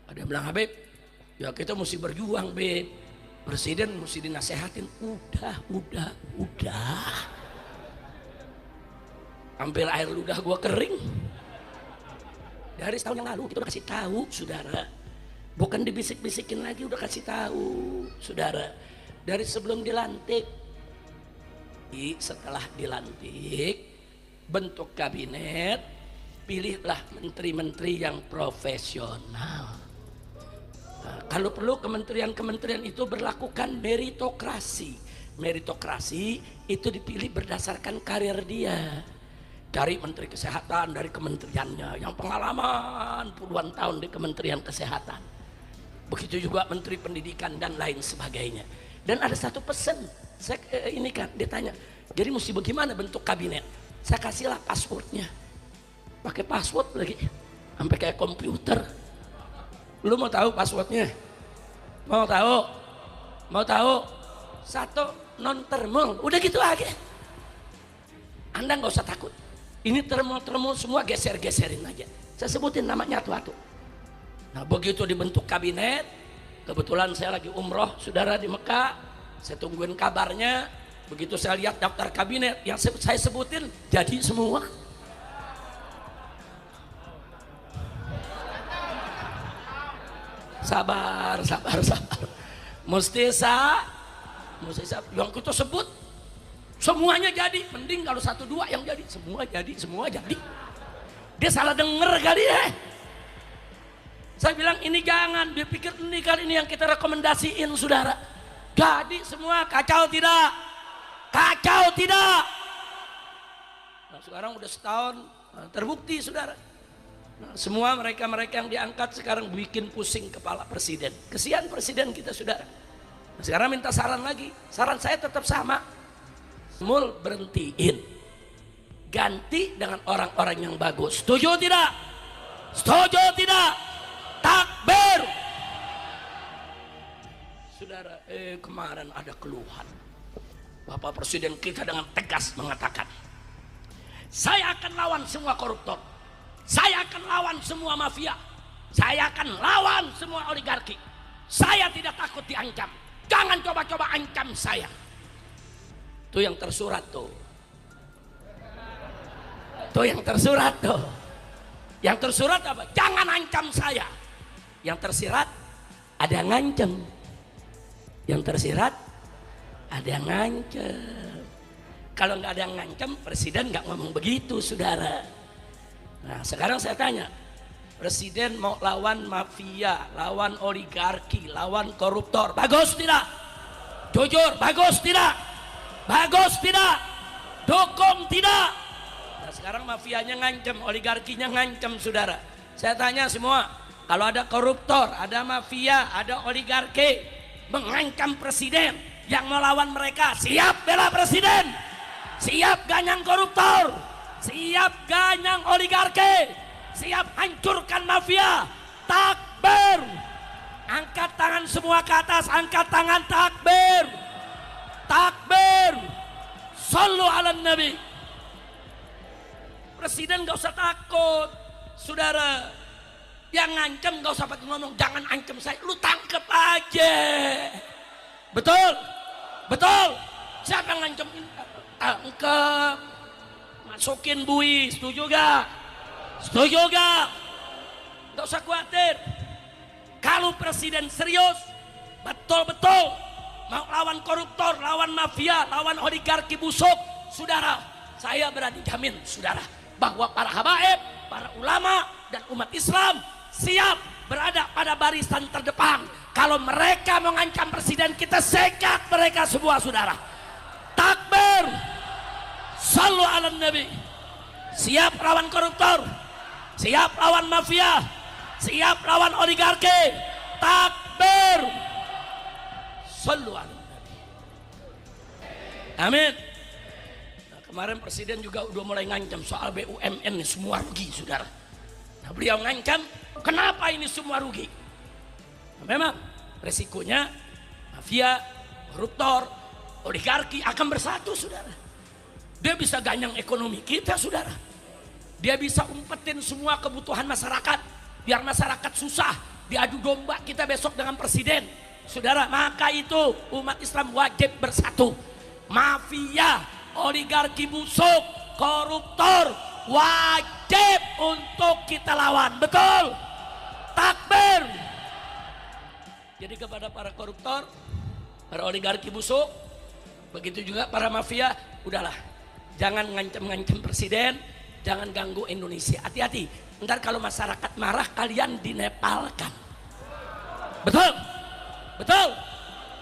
Ada yang bilang, Habib, ya kita mesti berjuang, Beb. Presiden mesti dinasehatin. Udah. Hampir air ludah gua kering. Dari setahun yang lalu kita udah kasih tahu, saudara. Bukan dibisik-bisikin lagi, udah kasih tahu, saudara. Dari sebelum dilantik, setelah dilantik, bentuk kabinet, pilihlah menteri-menteri yang profesional. Nah, kalau perlu kementerian-kementerian itu berlakukan meritokrasi. Meritokrasi itu dipilih berdasarkan karir dia. Dari Menteri Kesehatan, dari kementeriannya yang pengalaman puluhan tahun di Kementerian Kesehatan. Begitu juga Menteri Pendidikan dan lain sebagainya. Dan ada satu pesan, saya ini kan ditanya, jadi mesti bagaimana bentuk kabinet? Saya kasihlah passwordnya, pakai password lagi, sampai kayak komputer. Lu mau tahu passwordnya? Mau tahu? Satu, non termol, udah gitu aja. Anda nggak usah takut. Ini termol semua geser-geserin aja. Saya sebutin namanya satu-satu. Nah begitu dibentuk kabinet, kebetulan saya lagi umroh saudara di Mekah, saya tungguin kabarnya. Begitu saya lihat daftar kabinet yang saya sebutin jadi semua. Sabar. Mesti yang kita sebut semuanya jadi. Mending kalau 1-2 yang jadi. Semua jadi. Dia salah denger kali ya. Saya bilang ini jangan, dia pikir ini kali ini yang kita rekomendasiin saudara. Jadi semua, kacau tidak? Nah, sekarang udah setahun, terbukti saudara. Nah, semua mereka yang diangkat sekarang bikin pusing kepala presiden. Kesian presiden kita saudara. Nah, sekarang minta saran lagi. Saran saya tetap sama. Berhentiin. Ganti dengan orang-orang yang bagus. Setuju tidak? Takbir. Saudara, kemarin ada keluhan. Bapak Presiden kita dengan tegas mengatakan, saya akan lawan semua koruptor. Saya akan lawan semua mafia. Saya akan lawan semua oligarki. Saya tidak takut diancam. Jangan coba-coba ancam saya. Itu yang tersurat tuh. Yang tersurat apa? Jangan ancam saya. Yang tersirat ada yang ngancam. Kalau nggak ada yang ngancam, presiden nggak ngomong begitu, saudara. Nah, sekarang saya tanya, presiden mau lawan mafia, lawan oligarki, lawan koruptor, bagus tidak? Jujur, bagus tidak? Dukung tidak? Nah, sekarang mafianya ngancam, oligarkinya ngancam, saudara. Saya tanya semua, kalau ada koruptor, ada mafia, ada oligarki mengancam presiden, yang melawan mereka siap bela presiden, siap ganyang koruptor, siap ganyang oligarki, siap hancurkan mafia. Takbir. Angkat tangan semua ke atas, angkat tangan, takbir. Sallu ala nabi. Presiden gak usah takut, saudara. Yang ngancam gak usah pakai ngomong, jangan ancam saya, lu tangkep aja. Betul? Siapa yang ngancam? Tangkep, masukin bui. Setuju gak? Gak usah khawatir. Kalau presiden serius, betul-betul mau lawan koruptor, lawan mafia, lawan oligarki busuk, saudara, saya berani jamin, saudara, bahwa para habaib, para ulama, dan umat Islam siap berada pada barisan terdepan. Kalau mereka mengancam presiden, kita sekat mereka semua, saudara. Takbir. Sallu ala nabi. Siap lawan koruptor, siap lawan mafia, siap lawan oligarki. Takbir. Sallu ala nabi. Amin. Nah, kemarin presiden juga udah mulai ngancam soal BUMN, semua rugi, saudara. Nah, beliau ngancam, kenapa ini semua rugi? Nah, memang resikonya mafia, koruptor, oligarki akan bersatu, saudara. Dia bisa ganyang ekonomi kita, saudara. Dia bisa umpetin semua kebutuhan masyarakat, biar masyarakat susah, diadu domba kita besok dengan presiden. Saudara, maka itu umat Islam wajib bersatu. Mafia, oligarki busuk, koruptor wajib untuk kita lawan. Betul? Takbir. Jadi kepada para koruptor, para oligarki busuk, begitu juga para mafia, udahlah, jangan ngancem-ngancem presiden, jangan ganggu Indonesia. Hati-hati, ntar kalau masyarakat marah kalian dinepalkan. Betul? Betul?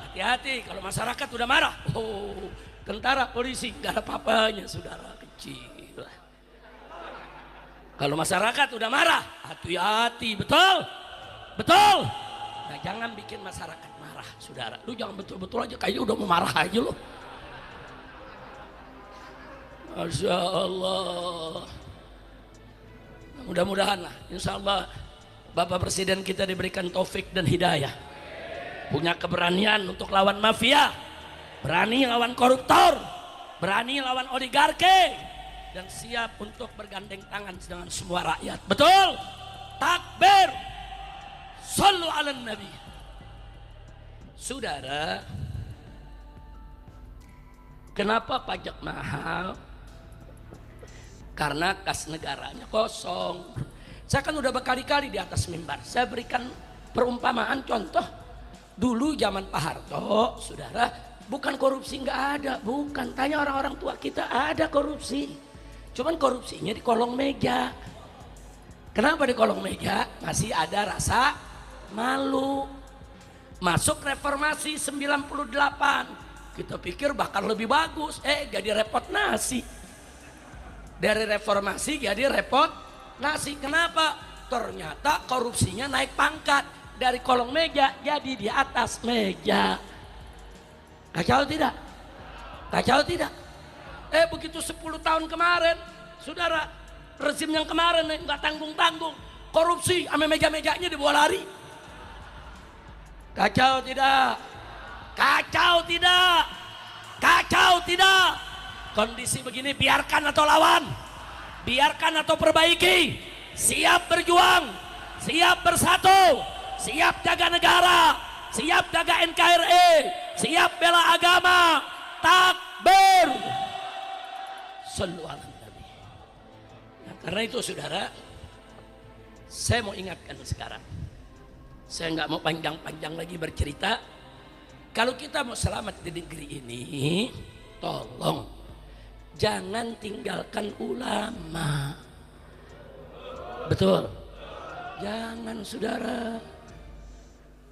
Hati-hati kalau masyarakat udah marah. Oh, tentara, polisi, gak ada apa-apanya, saudara, kecil. Kalau masyarakat udah marah, hati-hati. Betul? Betul? Nah, jangan bikin masyarakat marah, saudara. Lu jangan betul-betul aja, kayaknya udah mau marah aja lu. Masya Allah. Mudah-mudahan lah, insya Allah Bapak Presiden kita diberikan taufik dan hidayah, punya keberanian untuk lawan mafia, berani lawan koruptor, berani lawan oligarki, dan siap untuk bergandeng tangan dengan semua rakyat. Betul? Takbir. Sallu ala Nabi. Saudara, kenapa pajak mahal? Karena kas negaranya kosong. Saya kan udah berkali-kali di atas mimbar, saya berikan perumpamaan contoh. Dulu zaman Pak Harto, saudara, bukan korupsi nggak ada, bukan. Tanya orang-orang tua kita, ada korupsi. Cuman korupsinya di kolong meja. Kenapa di kolong meja? Masih ada rasa malu. Masuk reformasi 98, kita pikir bakal lebih bagus, jadi repot nasi. Dari reformasi jadi repot nasi. Kenapa? Ternyata korupsinya naik pangkat, dari kolong meja jadi di atas meja. Kacau tidak? Kacau tidak? Begitu 10 tahun kemarin, saudara, rezim yang kemarin nggak tanggung-tanggung, korupsi sama meja-mejanya dibawa lari. Kacau tidak? Kacau tidak? Kacau tidak? Kondisi begini biarkan atau lawan? Biarkan atau perbaiki? Siap berjuang, siap bersatu, siap jaga negara, siap jaga NKRI, siap bela agama. Takbir. Sallu ala Nabi. Nah, karena itu saudara, saya mau ingatkan sekarang, saya nggak mau panjang-panjang lagi bercerita. Kalau kita mau selamat di negeri ini, tolong jangan tinggalkan ulama. Betul? Jangan, saudara.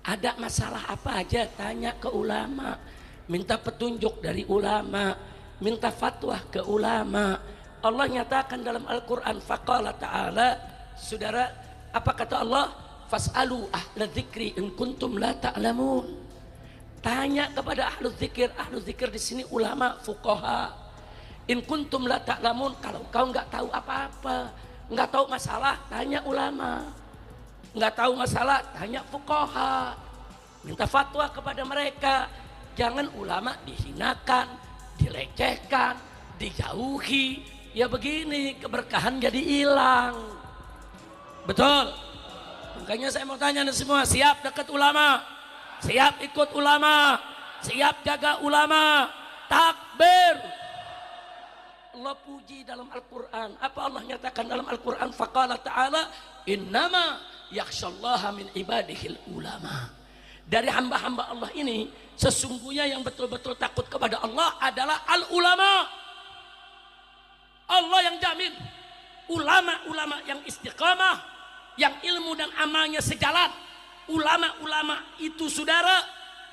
Ada masalah apa aja tanya ke ulama, minta petunjuk dari ulama, minta fatwa ke ulama. Allah nyatakan dalam Al-Quran, faqala ta'ala, saudara, apa kata Allah? Fas'alu ahla dzikri in kuntum la ta'lamun. Tanya kepada ahlu dzikir. Ahlu dzikir di sini ulama, fuqaha. In kuntum la ta'lamun, kalau kau nggak tahu apa-apa, nggak tahu masalah, tanya ulama. Nggak tahu masalah, tanya fuqaha. Minta fatwa kepada mereka. Jangan ulama dihinakan, dilecehkan, dijauhi. Ya begini, keberkahan jadi hilang. Betul? Makanya saya mau tanya semua, siap dekat ulama? Siap ikut ulama? Siap jaga ulama? Takbir. Allah puji dalam Al-Quran. Apa Allah nyatakan dalam Al-Quran? Faqala ta'ala, innama yakhshallaha min ibadihil ulama. Dari hamba-hamba Allah ini, sesungguhnya yang betul-betul takut kepada Allah adalah al-ulama. Allah yang jamin. Ulama-ulama yang istiqamah, yang ilmu dan amalnya sejalan. Ulama-ulama itu, saudara,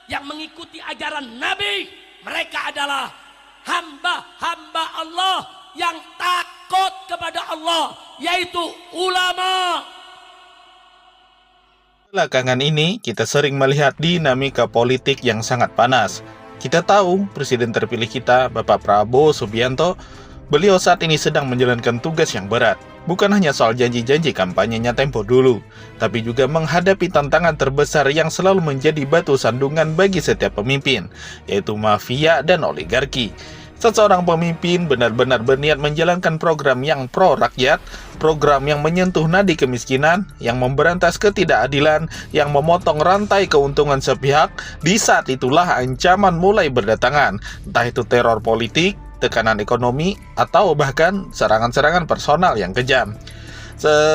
yang mengikuti ajaran Nabi, mereka adalah hamba-hamba Allah yang takut kepada Allah, yaitu ulama. Belakangan ini kita sering melihat dinamika politik yang sangat panas. Kita tahu presiden terpilih kita, Bapak Prabowo Subianto, beliau saat ini sedang menjalankan tugas yang berat. Bukan hanya soal janji-janji kampanyenya tempo dulu, tapi juga menghadapi tantangan terbesar yang selalu menjadi batu sandungan bagi setiap pemimpin, yaitu mafia dan oligarki. Seseorang pemimpin benar-benar berniat menjalankan program yang pro rakyat, program yang menyentuh nadi kemiskinan, yang memberantas ketidakadilan, yang memotong rantai keuntungan sepihak, di saat itulah ancaman mulai berdatangan, entah itu teror politik, tekanan ekonomi, atau bahkan serangan-serangan personal yang kejam.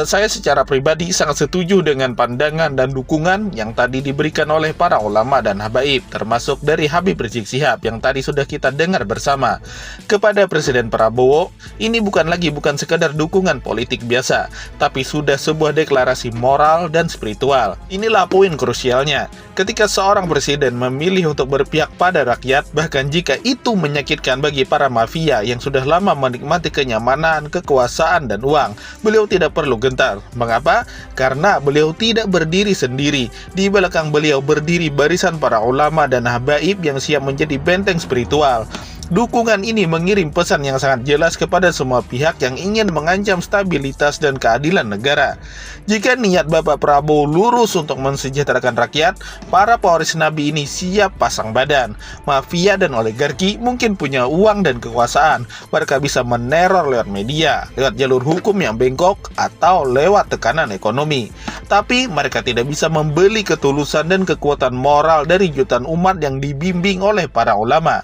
Saya secara pribadi sangat setuju dengan pandangan dan dukungan yang tadi diberikan oleh para ulama dan habaib, termasuk dari Habib Rizik Syihab yang tadi sudah kita dengar bersama. Kepada Presiden Prabowo, ini bukan sekadar dukungan politik biasa, tapi sudah sebuah deklarasi moral dan spiritual. Inilah poin krusialnya. Ketika seorang presiden memilih untuk berpihak pada rakyat, bahkan jika itu menyakitkan bagi para mafia yang sudah lama menikmati kenyamanan, kekuasaan, dan uang, beliau tidak perlu gentar. Mengapa? Karena beliau tidak berdiri sendiri. Di belakang beliau berdiri barisan para ulama dan habaib yang siap menjadi benteng spiritual. Dukungan ini mengirim pesan yang sangat jelas kepada semua pihak yang ingin mengancam stabilitas dan keadilan negara. Jika niat Bapak Prabowo lurus untuk mensejahterakan rakyat, para pewaris Nabi ini siap pasang badan. Mafia dan oligarki mungkin punya uang dan kekuasaan. Mereka bisa meneror lewat media, lewat jalur hukum yang bengkok, atau lewat tekanan ekonomi. Tapi mereka tidak bisa membeli ketulusan dan kekuatan moral dari jutaan umat yang dibimbing oleh para ulama.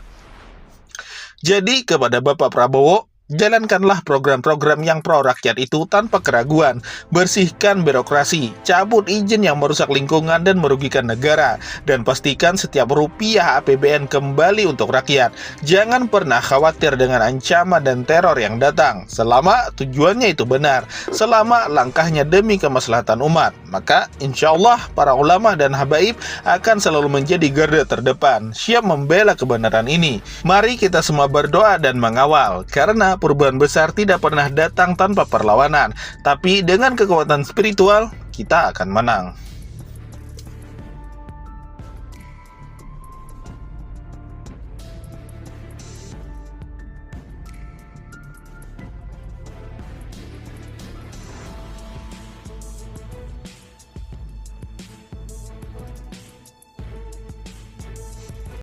Jadi kepada Bapak Prabowo, jalankanlah program-program yang pro rakyat itu tanpa keraguan. Bersihkan birokrasi, cabut izin yang merusak lingkungan dan merugikan negara, dan pastikan setiap rupiah APBN kembali untuk rakyat. Jangan pernah khawatir dengan ancaman dan teror yang datang, selama tujuannya itu benar, selama langkahnya demi kemaslahatan umat. Maka insya Allah para ulama dan habaib akan selalu menjadi garda terdepan, siap membela kebenaran ini. Mari kita semua berdoa dan mengawal, karena perubahan besar tidak pernah datang tanpa perlawanan, tapi dengan kekuatan spiritual kita akan menang.